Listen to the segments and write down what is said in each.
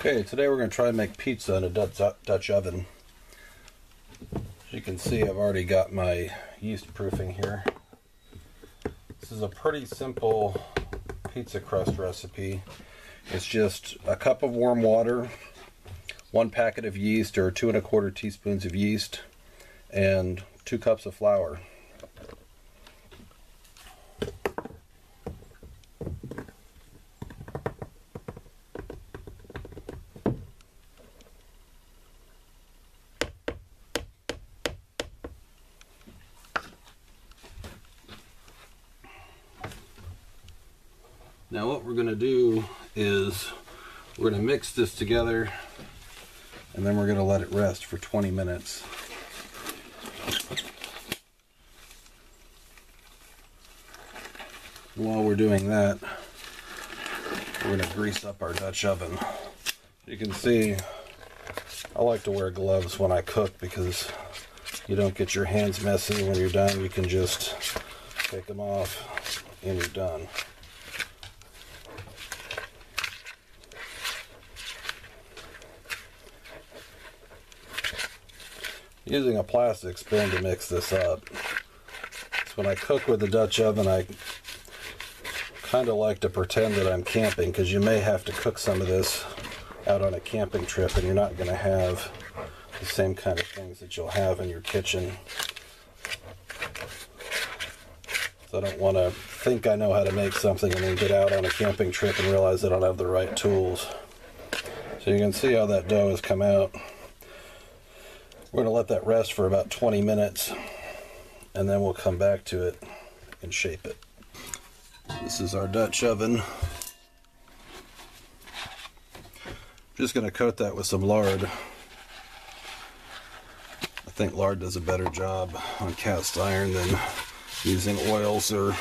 Okay, today we're going to try and make pizza in a Dutch oven. As you can see, I've already got my yeast proofing here. This is a pretty simple pizza crust recipe. It's just a cup of warm water, 1 packet of yeast or 2 1/4 teaspoons of yeast, and 2 cups of flour. Now what we're going to do is we're going to mix this together and then we're going to let it rest for 20 minutes. While we're doing that, we're going to grease up our Dutch oven. You can see I like to wear gloves when I cook because you don't get your hands messy. When you're done, you can just take them off and you're done. Using a plastic spoon to mix this up. So when I cook with the Dutch oven, I kind of like to pretend that I'm camping, because you may have to cook some of this out on a camping trip and you're not going to have the same kind of things that you'll have in your kitchen. So I don't want to think I know how to make something and then get out on a camping trip and realize I don't have the right tools. So you can see how that dough has come out. We're going to let that rest for about 20 minutes and then we'll come back to it and shape it. This is our Dutch oven. Just going to coat that with some lard. I think lard does a better job on cast iron than using oils or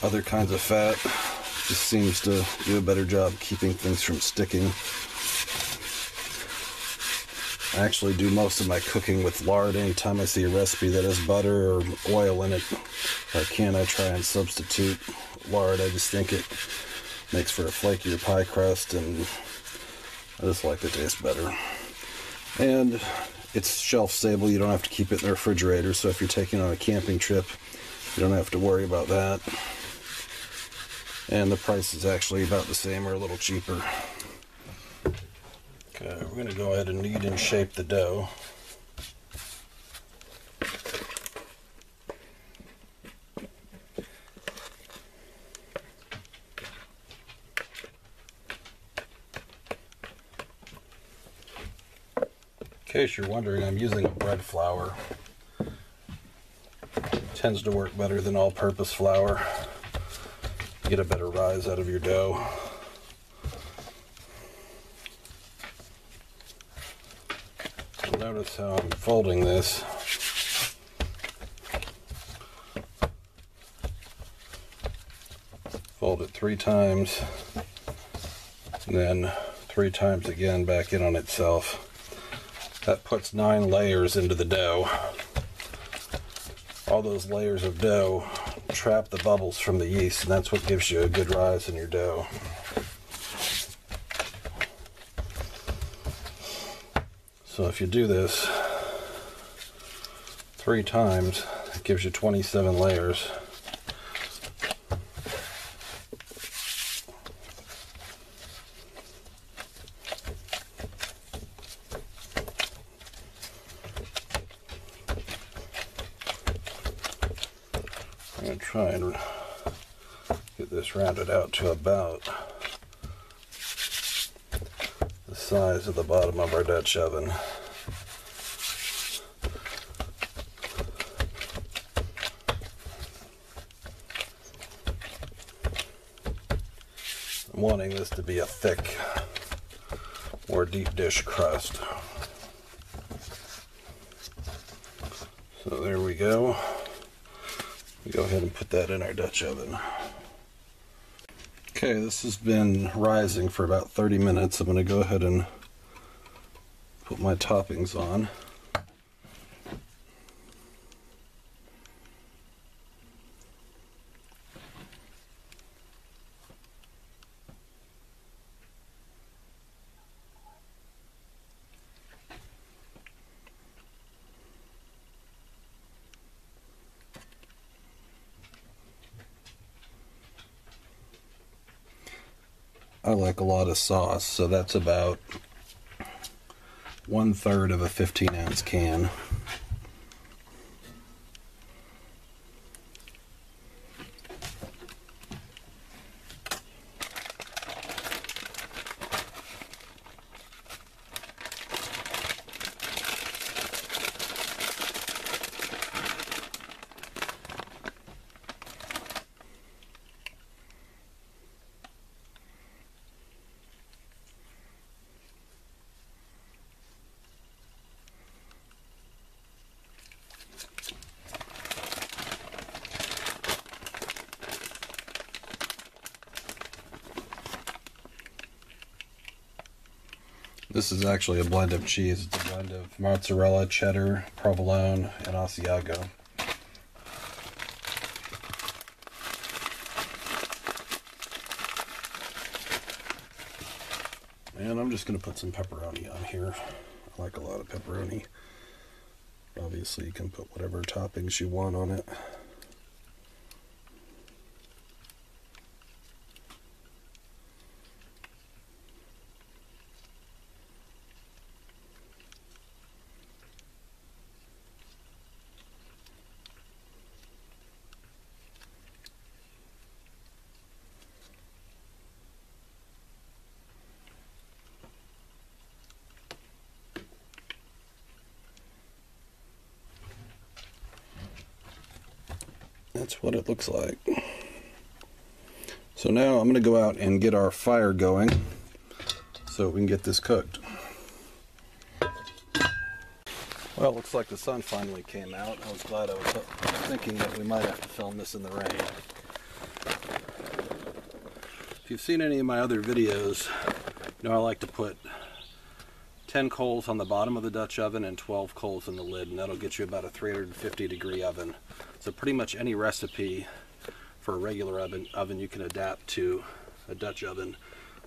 other kinds of fat. Just seems to do a better job keeping things from sticking. I actually do most of my cooking with lard. Anytime I see a recipe that has butter or oil in it, if I can, I try and substitute lard. I just think it makes for a flakier pie crust and I just like the taste better. And it's shelf stable. You don't have to keep it in the refrigerator, so if you're taking on a camping trip, you don't have to worry about that. And the price is actually about the same or a little cheaper. Okay, we're going to go ahead and knead and shape the dough. In case you're wondering, I'm using a bread flour. It tends to work better than all-purpose flour. You get a better rise out of your dough. Notice how I'm folding this. Fold it 3 times, and then 3 times again back in on itself. That puts 9 layers into the dough. All those layers of dough trap the bubbles from the yeast, and that's what gives you a good rise in your dough. So if you do this 3 times, it gives you 27 layers. I'm going to try and get this rounded out to about the size of the bottom of our Dutch oven. I'm wanting this to be a thick or deep dish crust. So there we go. We go ahead and put that in our Dutch oven. Okay, this has been rising for about 30 minutes. I'm going to go ahead and put my toppings on. I like a lot of sauce, so that's about 1/3 of a 15-ounce can. This is actually a blend of cheese. It's a blend of mozzarella, cheddar, provolone, and Asiago. And I'm just going to put some pepperoni on here. I like a lot of pepperoni. Obviously, you can put whatever toppings you want on it. That's what it looks like. So now I'm going to go out and get our fire going so we can get this cooked. Well, it looks like the sun finally came out. I was glad. I was thinking that we might have to film this in the rain. If you've seen any of my other videos, you know I like to put 10 coals on the bottom of the Dutch oven and 12 coals in the lid, and that'll get you about a 350-degree oven. So pretty much any recipe for a regular oven you can adapt to a Dutch oven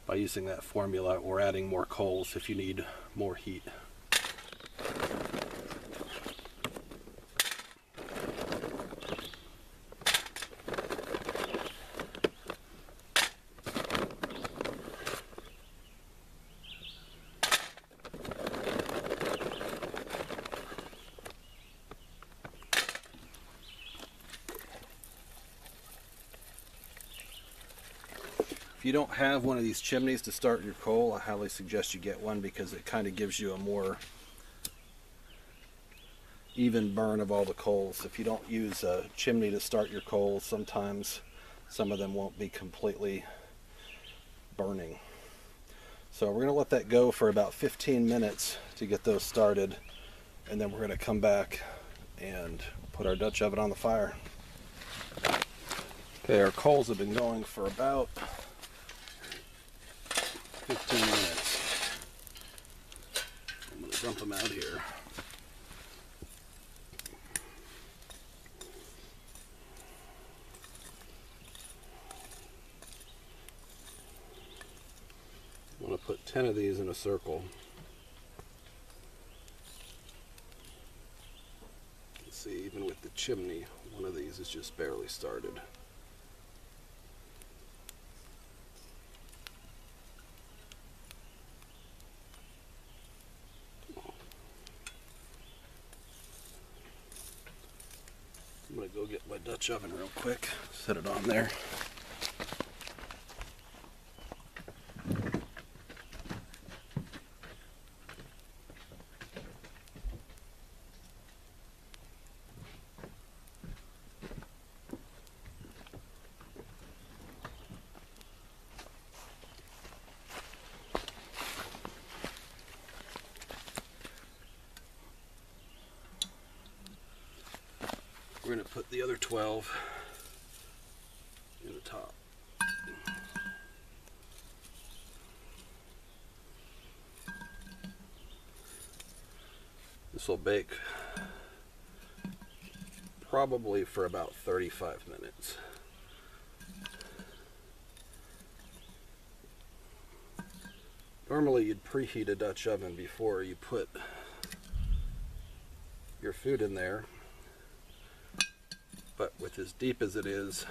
by using that formula, or adding more coals if you need more heat. If you don't have one of these chimneys to start your coal, I highly suggest you get one, because it kind of gives you a more even burn of all the coals. If you don't use a chimney to start your coals, sometimes some of them won't be completely burning. So we're going to let that go for about 15 minutes to get those started, and then we're going to come back and put our Dutch oven on the fire. Okay, our coals have been going for about 15 minutes. I'm going to dump them out here. I'm going to put 10 of these in a circle. You can see, even with the chimney, one of these is just barely started. I'm going to go get my Dutch oven real quick, set it on there. We're going to put the other 12 in the top. This will bake probably for about 35 minutes. Normally you'd preheat a Dutch oven before you put your food in there, but with as deep as it is,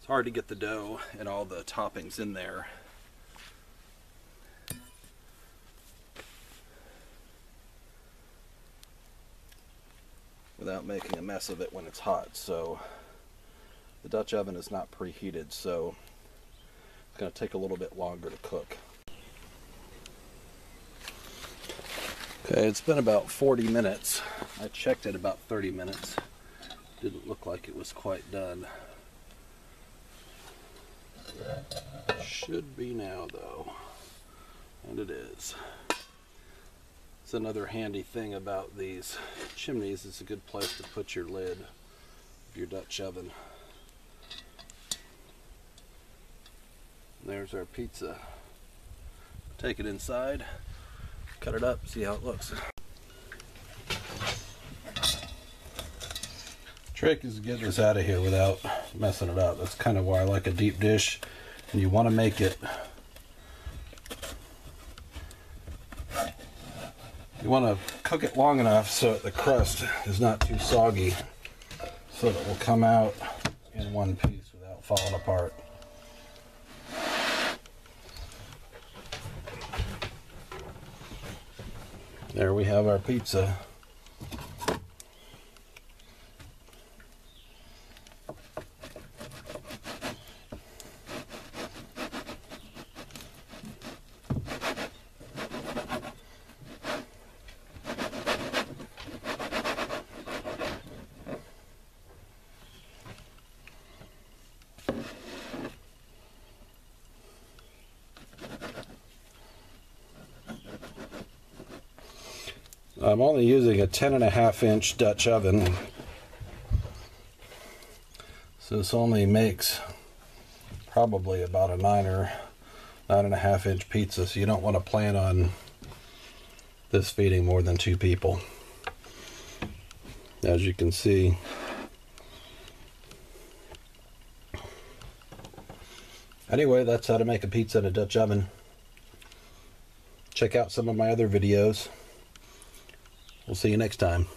It's hard to get the dough and all the toppings in there. Without making a mess of it when it's hot. So the Dutch oven is not preheated, so it's going to take a little bit longer to cook. Okay, it's been about 40 minutes. I checked it about 30 minutes. Didn't look like it was quite done. Should be now though, and it is. It's another handy thing about these chimneys. It's a good place to put your lid of your Dutch oven. And there's our pizza. Take it inside, cut it up, see how it looks. Trick is to get this out of here without messing it up. That's kind of why I like a deep dish. And you want to make it, you want to cook it long enough so that the crust is not too soggy, so that it will come out in one piece without falling apart. There we have our pizza. I'm only using a 10.5-inch Dutch oven, so this only makes probably about a 9 or 9.5-inch pizza, so you don't want to plan on this feeding more than 2 people. As you can see, anyway, that's how to make a pizza in a Dutch oven. Check out some of my other videos. We'll see you next time.